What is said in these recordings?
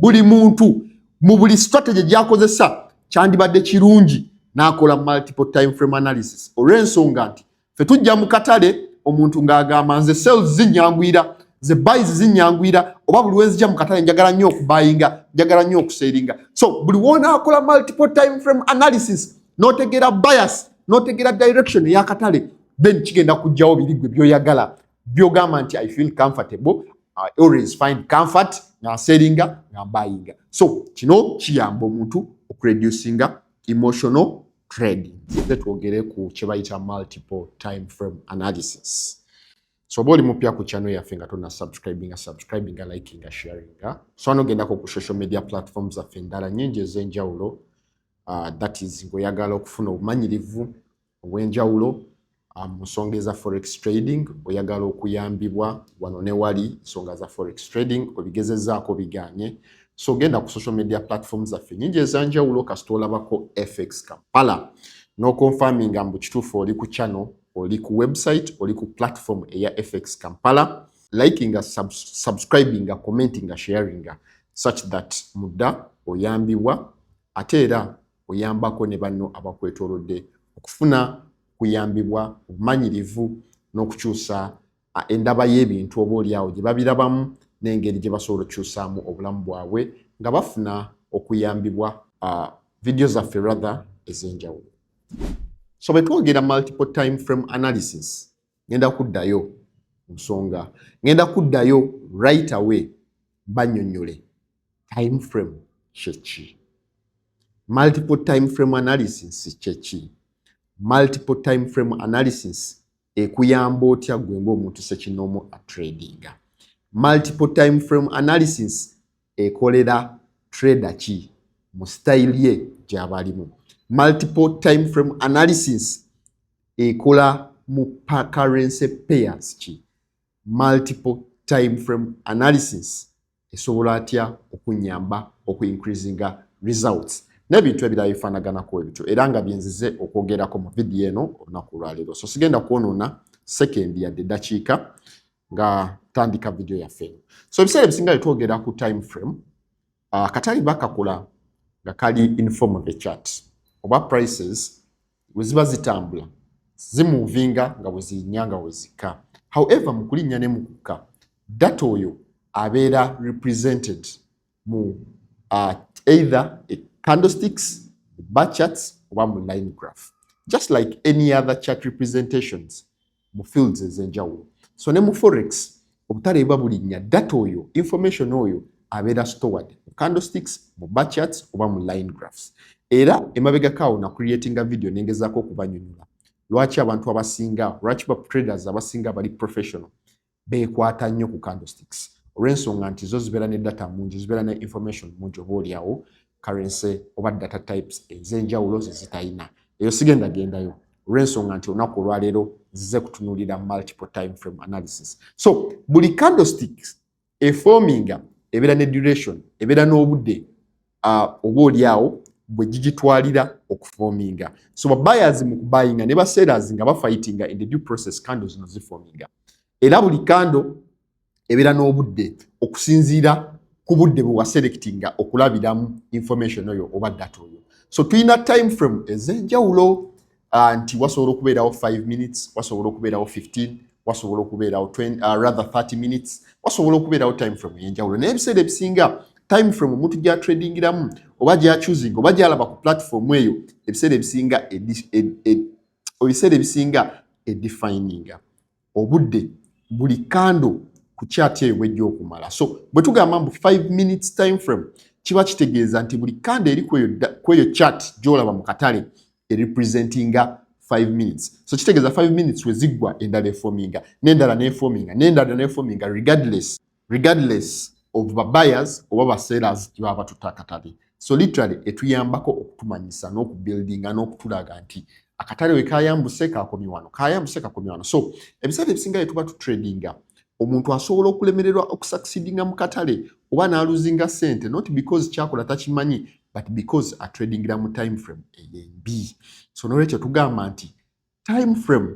buli muntu mu buli strategy gyakozesa kyandibadde kirungi n'akola multiple time frame analysis olw'ensonga nti ffe tujja mu katale omuntu ng'agamba nze sales zinyangwira ze buys zinyangwira oba buli wenzija mu katale njagala nnyo okubayinga njagala nnyo okuseeringa so buli wona akola multiple time frame analysis n'otegeera bias n'otegeera direction ey'akatale then kigenda kujjawo birigwe by'oyagala by'ogamba nti I feel comfortable I always find comfort nga seeringa nga mbayinga so kino kiyamba omuntu okureducinga emotional trading. Twogere ku kye bayita multiple time frame analysis. So boli mupya ku channel yaffe nga tonna subscribing, liking, sharing. So ano gendako ku social media platforms zaffe endala nnyingi ez'enjawulo. That is ng'oyagala okufuna obumanyirivu obw'enjawulo mu nsonga eza forex trading, oyagala okuyambibwa wano ne wali nsonga za forex trading, obigezezzaako biganye. So genda ku social media platforms zaffe nnyingi ez'enjawulo kasita olabako FX Kampala. No confirming mbu kituufu oli ku channel, oli ku website, oli ku platform eya FX Kampala, liking, subscribing, commenting, sharing, such that mudda oyambibwa ate era oyambako ne banno abakwetoolodde okufuna kuyambibwa obumanyirivu n'okukyusa endaba y'ebintu oba oliawo gye babirabamu n'engeri gye basobola okukyusaamu obulamu bwabwe nga bafuna okuyambibwa video zaffe rather ez'enjawulo. So bwe twogera multiple time frame analysis ngenda kuddayo nsonga ngenda kuddayo right away bannyonnyole time frame kyeki, multiple time frame analysis kyeki, multiple time frame analysis ekuyamba otya gwe ng'omuntu ssekinomo atradinga, multiple time frame analysis ekolera trader ki mu style ye gy'abalimu, multiple time frame analysis ekola mu currency pairs ki, multiple time frame analysis esobola atya okunyamba increasinga results n'ebintu ebirala bifaanaganako ebityo era nga byenzize okwogerako mu vidiyo eno olunaku lwaleero. So sigenda kwonoona sekendi yadde eddakiika nga tandika vidiyo yaffe eno. So ebiseera ebisinga bye twogera ku time frame katali bakakola nga kali in form of a chart oba prices bwe ziba zitambula zimuvinga nga bwe zirinnya nga bwe zikka. However mu kulinnya ne mu kukka data oyo abeera represented mu either candlesticks, bar charts, or line graph. Just like any other chart representations, mu fields ez'enjawulo. So ne mu forex, obutale bulinya data oyo, information oyo abeera stored mu candlesticks, mu bar charts, oba mu line graphs. Era emabegakaawo na creatinga video nengezaako okubanyonnyola. Lwaki abantu abasinga, lwaki ba traders abasinga bali professional beekwata nnyo ku candlesticks. Olw'ensonga nti zo zibeera ne data mungi, zibeera ne information mungi oba oliawo currency oba data types ez'enjawulo ze zitalina. Eyo sigenda gendayo olw'ensonga nti olunaku olwaleero zize kutunuulira multiple time frame analysis. So buli candlesticks eforminga ebeera ne duration, ebeera n'obudde oba oliawo bwe gigitwalira okuforminga. So ba buyers mu kubayinga ne ba sellers nga bafightinga in the due process candles zino ziforminga. Era buli kando ebeera n'obudde okusinziira ku budde bwe waselectinga okulabiramu information oyo oba data oyo. So tuyina time frame ez'enjawulo nti wasobola okubeerawo 5 minutes, wasobola okubeerawo 15, wasobola okubeerawo 30 minutes, wasobola okubeerawo time frame ey'enjawulo. Naye ebiseera ebisinga time frame omuntu gya tradingiramu oba gya choosing oba gyalaba ku platform eyo ebiseera ebisinga edifininga obudde buli kando ku chart eyo bwejja okumala. So bwe tugamba mbu 5 minutes time frame kiba kitegeeza nti buli kando eri kweyo chart gy'olaba mu katale representinga 5 minutes. So kitegeeza 5 minutes we ziggwa endala eforminga n'endala n'eforminga n'endala n'eforminga regardless of the buyers oba ba sellers gye baba batuta akatale. So literally etuyambako okutumanyisa n'okubuildinga n'okutulaga nti akatale we kayambuse kakomye wano. So ebiseera ebisinga tuba tutradinga omuntu asobola okulemererwa okusucceedinga mu katale oba n'aluzinga sente not because kyakola takimanyi but because atradingira mu time frame ey'embi. So n'olwekyo tugamba nti time frame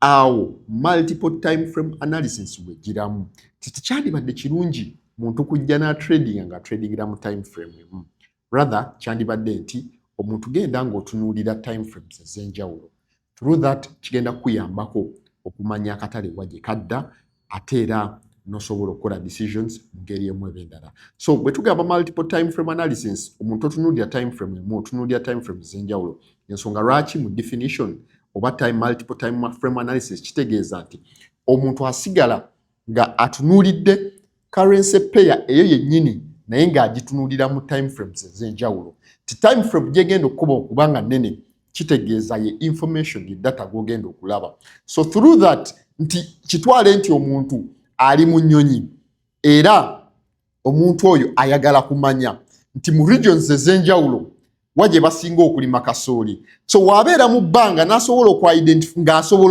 awo multiple time frame analysis wegiramu. Tekyandibadde kirungi muntu kujja na trading nga tradingira mu time frame emu. Rather kyandibadde nti omuntu genda ng'otunuulira time frames ez'enjawulo. Through that kigenda kuyambako okumanya akatale waje kadda ate era nosobola okukola decisions mu ngeri emu eba endala. So bwe tugamba multiple time frame analysis, omuntu otunuulira time frame emu, otunuulira time frames ez'enjawulo. Ensonga lwaki mu definition oba multiple time frame analysis kitegeeza nti omuntu asigala nga atunuulidde currency pair eyo yennyini naye ng'agitunuulira mu time frames ez'enjawulo. Ti time frame gyegenda okuba okubanga nnene kitegeeza ye information ye data gw'ogenda okulaba. So through that nti kitwale nti omuntu ali mu nnyonyi era omuntu oyo ayagala kumanya nti mu regions ez'enjawulo waje basinga okulima kasooli. So wabeera mu bbanga n'asobola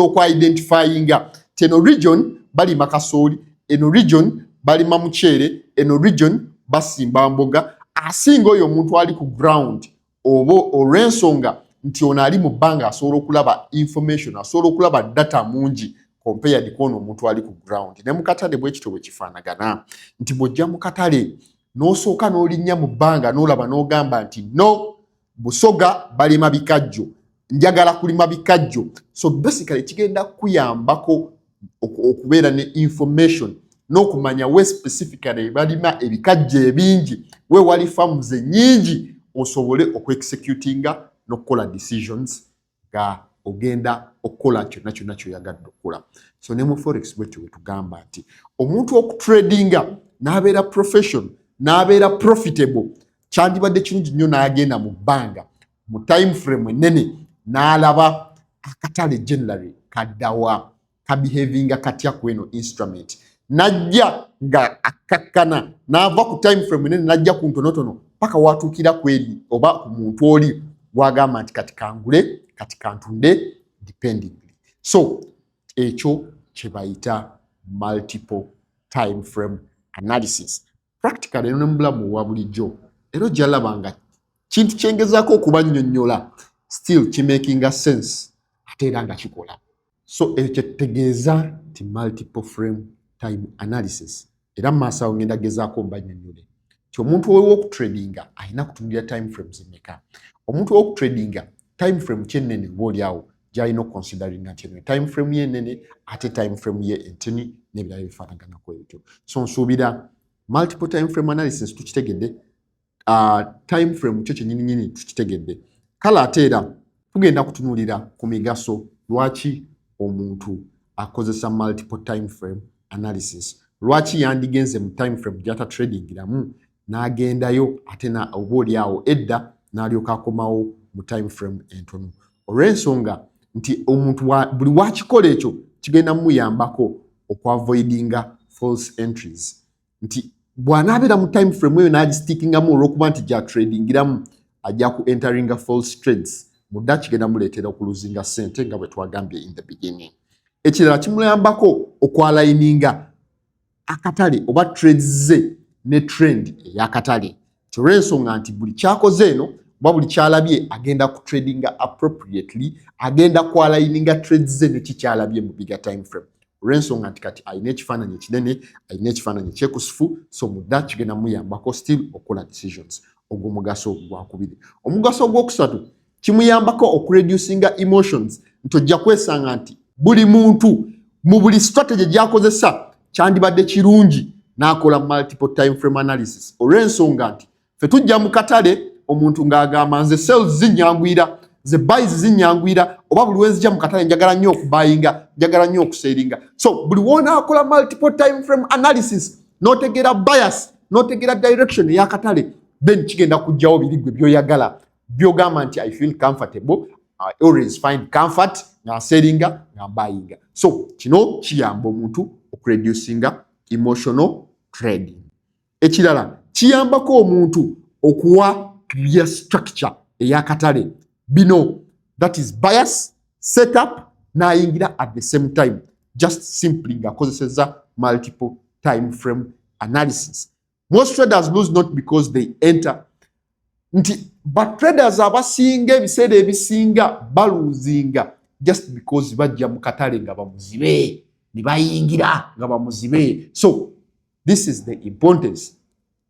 okwa-identifyinga teno region balima kasooli, eno region balima muceere, eno region basimba mboga, asinga oyo omuntu ali ku ground olw'ensonga nti ono ali mu bbanga asobola okulaba information, asobola okulaba data mungi compared kono omuntu ali ku ground. Ne mu katale bwe kityo bwe kifaanagana nti bw'ojja mu katale n'osooka n'olinnya mu bbanga n'olaba n'ogamba nti no, Busoga balima bikajjo, njagala kulima bikajjo. So basically kigenda kuyambako okubeera ne information n'okumanya we specifically balima ebikajjo ebingi, we wali farms ennyingi osobole okweexecutinga n'okukola decisions nga ogenda okukola kyonna ky'oyagadde okukola. So ne mu forex bwetyo tugamba nti omuntu okutradinga n'abeera profession n'abeera profitable kyandibadde kirungi nnyo n'agenda mu bbanga mu time frame ennene n'alaba akatale generally kaddawa kabehavinga katya ku eno instrument, najja nga akakkana n'ava ku time frame ennene najja ku ntonotono paka watuukira ku eri oba ku muntu oli gwagamba nti kati kangule kati kantunde dependingly. So ekyo kye bayita multiple time frame analysis. Practically eno mu bulamu wa bulijjo ero gyalabanga kintu kyengezaako okubannyonnyola still kimakinga sense ate era nga kikola. So ekyo kyetegeeza nti multiple frame time analysis era mu maaso awo ngenda gezaako mbannyonnyole ti omuntu ow'okutradinga alina kutunulira time frames emeka. Omuntu ow'okutradinga time frame kyennene obaoliawo gy'alina okuconsideringa nti eno time frame ye ennene ate time frame ye entini n'ebirala ebifaanaganako ebityo. So nsuubira multiple time frame analysis tukitegedde, time frame kyo kyennyini tukitegedde. Kale ate era tugenda kutunuulira ku migaso lwaki omuntu akozesa multiple time frame analysis, lwaki yandigenze mu time frame gy'ata tradingiramu n'agendayo ate obaoliawo edda n'alyoka akomawo mu time frame entono. Olw'ensonga nti omuntu buli wakikola ekyo kigenda muyambako okwa-avoidinga false entries. Nti bw'anaabeera mu time frame eyo n'agistickingamu olw'okuba nti gya tradingiramu ajja ku enteringa false trades, mudda kigenda muleetera okuluzinga ssente nga bwe twagambye in the beginning. Ekirala kimuyambako okwalayininga akatale oba trades ze ne trend ey'akatale. Olw'ensonga nti buli kyakoze eno oba buli kyalabye agenda ku tradinga appropriately, agenda kwalayininga trades ze ne kikyalabye mu bigger time frame. Olw'ensonga nti kati alina ekifaananyi ekinene, alina ekifaananyi ekyekusifu, so mudda kigenda muyambako still okukola decisions. Ogwo mugaso gwakubiri. Omugaso ogwokusatu kimuyambako okureducinga emotions, nti ojja kwesanga nti buli muntu mu buli strategy gy'akozesa kyandibadde kirungi n'akola multiple time frame analysis. Olw'ensonga nti ffe tujja mu katale omuntu ng'agamba nze sales zinyangwira, ze buys zinyangwira, oba buli wenzija mu katale njagala nnyo okubuyinga, njagala nnyo okuseeringa. So buli wona akola multiple time frame analysis n'otegeera bias, n'otegeera direction ey'akatale, then kigenda kujjawo birigwe by'oyagala by'ogamba nti I feel comfortable, I always find comfort nga seeringa nga buyinga. So kino kiyamba omuntu okureducinga emotional trading. Ekirala kiyambako omuntu okuwa clear structure ey'akatale. Bino, that is bias, setup, n'ayingira at the same time, just simply ng'akozesezza multiple time frame analysis. Most traders lose not because they enter. But traders abasinga ebiseera ebisinga baluzinga just because bajja mu katale nga bamuzibe, ne bayingira nga bamuzibe. So This is the importance.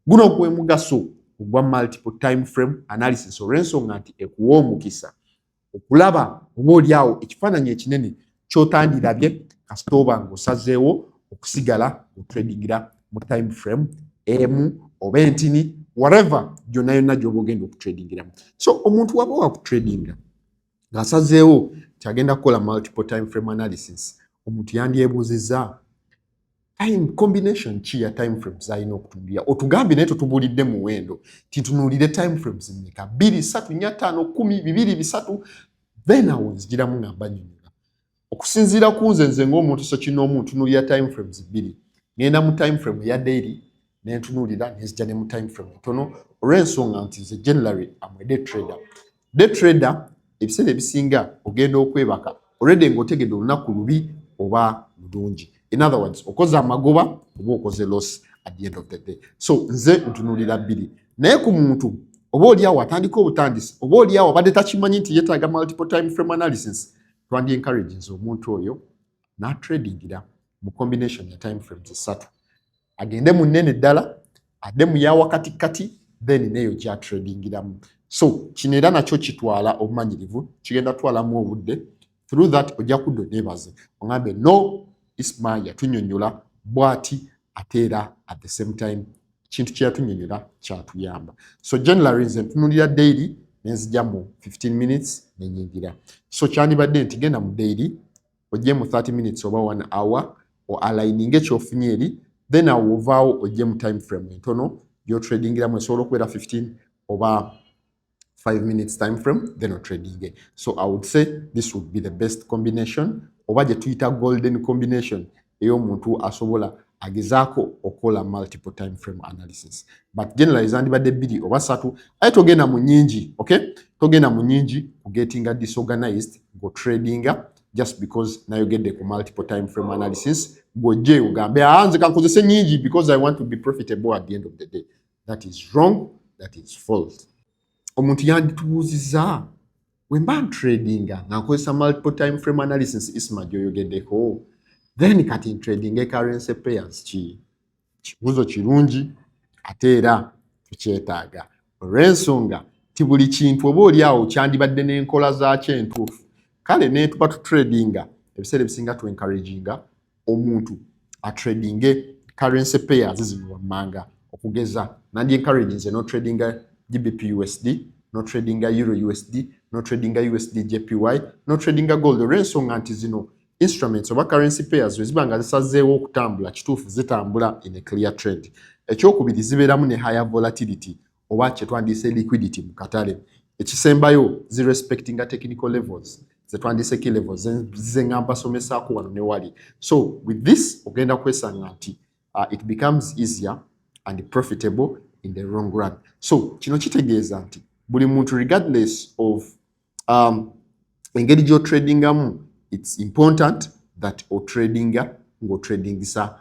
Guno gwe mugaso ogwa multiple time frame analysis olw'ensonga nti ekuwa omukisa okulaba oba oliawo ekifaananyi ekinene ky'otandirabye kasita oba ng'osazeewo okusigala otradingira mu time frame emu oba entini whatever gyonna yonna gy'oba ogenda okutradingiramu. So omuntu waba wakutradinga ng'asazeewo kyagenda kukola multiple time frame analysis, omuntu yandyebuuzizza time combination ki ya time frames alina okutunuulira. Otugambye naye tutubuulidde muwendo titunuulire time frames mmeka 2, 3, 4, 5, 10, 2, 3, then awo nzigiramu ngamba nnyonnyola. Okusinziira ku nze ng'omuntu so kinoomu ntunuulira time frames 2. Ngenda mu time frame ya daily nentunuulira nenzija ne mu time frame ntono olw'ensonga nti nze generally am a day trader. Day trader ebiseera ebisinga ogenda okwebaka already ng'otegedde olunaku lubi oba bulungi. In other words, okoze amagoba oba okoze loss at the end of the day. So nze ntunuulira 2. Naye ku muntu oba oliawo atandika obutandisi oba oliawo abadde takimanyi nti yeetaaga multiple time frame analysis, twandi encourages omuntu oyo n'atradingira mu combination ya time frames 3. Agende mu nnene ddala, adde mu ya wakati then neyo gy'atradingiramu. So kino era nakyo kitwala obumanyirivu, kigenda twalamu obudde. Through that ojja kudda neebaze oŋambe no Isma yatunnyonnyola bw'ati ate era at the same time kintu kye yatunnyonnyola kyatuyamba. So generally nze ntunuulira daily nenzija mu 15 minutes nenyingira. So kyandibadde nti genda mu daily ojje mu 30 minutes oba 1 hour o aligning ekyofunye eri, then awo ovaawo ojje mu time frame entono gy'otradingiramu esobola okubeera 15 oba 5 minutes time frame, then trading. So I would say this would be the best combination oba gye tuyita golden combination ey'omuntu asobola agezaako okola multiple time frame analysis. But generally zandibadde 2 oba 3 aye togenda mu nnyingi, okay? Togenda mu nnyingi kugetinga disorganized go tradinga just because nayogedde ku multiple time frame analysis gojje ugambe nze kankozese nnyingi because I want to be profitable at the end of the day. That is wrong, that is false. Omuntu yanditubuuzizza bwe mba tradinga nga nkozesa multiple time frame analysis Isma gy'oyogeddeko, then kati trading currency pairs ki kibuuzo kirungi ate era tukyetaaga olw'ensonga ti buli kintu oba oliawo kyandibadde n'enkola zaakyo entuufu. Kale ne tuba tutradinga ebiseera ebisinga tu encouraginga omuntu atradinge currency pairs zino wammanga okugeza nandi encouraging nze no tradinga GBP USD, no tradinga Euro USD, no tradinga USD JPY, no tradinga gold. Olw'ensonga nti zino instruments oba currency pairs wezibanga zisazeewo okutambula kituufu zitambula in a clear trend. Ekyokubiri zibeeramu ne higher volatility oba kye twandiyise liquidity mu katale. Ekisembayo zirespectinga technical levels ze twandiyise key levels ze ngamba somesaako wano ne wali. So with this ogenda kwesanga nti it becomes easier and profitable in the long run. So kino kitegeeza nti buli muntu regardless of engeri gy'otradingamu, it's important that otradinga ng'otradingisa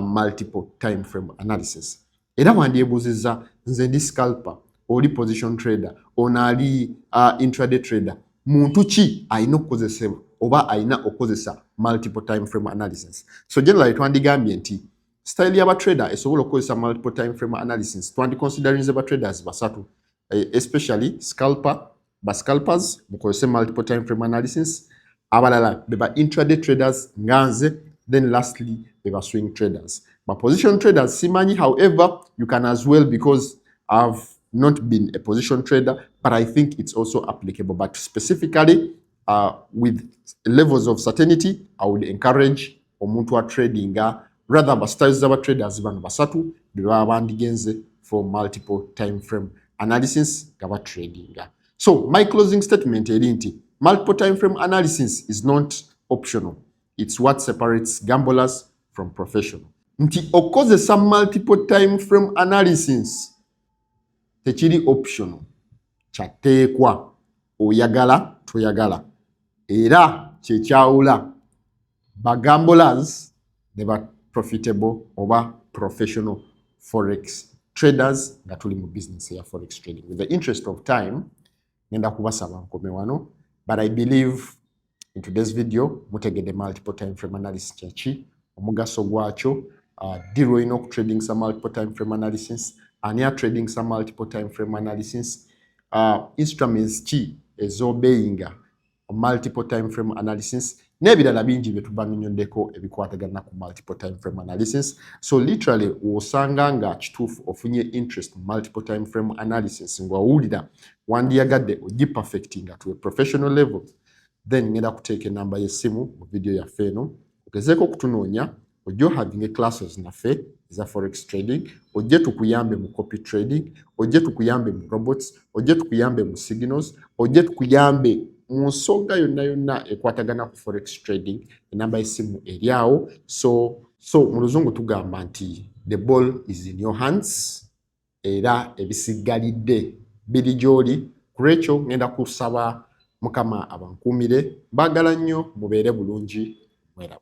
multiple time frame analysis. Era wandyebuuzizza nze ndi scalper, oli position trader, ono ali intraday trader, muntu ki alina okukozesebwa oba alina okukozesa multiple time frame analysis? So generally twandigambye nti style y'aba trader esobola okukozesa multiple time frame analysis. Twandiconsiderinze ba traders basatu, especially scalpers mukozese multiple time frame analysis, abalala beba intraday traders nganze, then lastly beba swing traders. But position traders simanyi, however you can as well, because I've not been a position trader, but I think it's also applicable. But specifically with levels of certainty, I would encourage omuntu a tradinga rather ba styles z'aba traders bano basatu beba bandigenze for multiple time frame analysis gaba tradinga. So my closing statement eri nti multiple time frame analysis is not optional. It's what separates gamblers from professional. Nti okozesa multiple time frame analysis tekiri optional, kyateekwa, oyagala toyagala. Era kyekyawula ba gamblers ne ba profitable oba professional forex traders nga tuli mu business ya forex trading. With the interest of time, ngenda kubasaba nkome wano, but I believe in today's video mutegedde multiple time frame analysis kyaki, omugaso gwakyo, Diro ino ku trading some multiple time frame analysis, ani ya trading some multiple time frame analysis, instruments ki ezobeyinga multiple time frame analysis, n'ebirala bingi bye tubanyonyoddeko ebikwatagana ku multiple time frame analysis. So literally osanga nga kituufu ofunye interest mu multiple time frame analysis ng'owulira wandiyagadde ogi perfectinga to a professional level, then ngenda kuteeka enamba y'essimu mu video yaffe eno ogezeeko okutunoonya, ojje having classes naffe eza forex trading, ojje tukuyambe mu copy trading, ojje tukuyambe mu robots, ojje tukuyambe mu signals, ojje tukuyambe mu nsonga yonna ekwatagana ku forex trading. Enamba y'essimu eri awo. So mu luzungu tugamba nti the ball is in your hands, era ebisigalidde biri gy'oli. Ku ekyo ngenda kusaba Mukama abankuumire, baagala nnyo mubeere bulungi, mwera.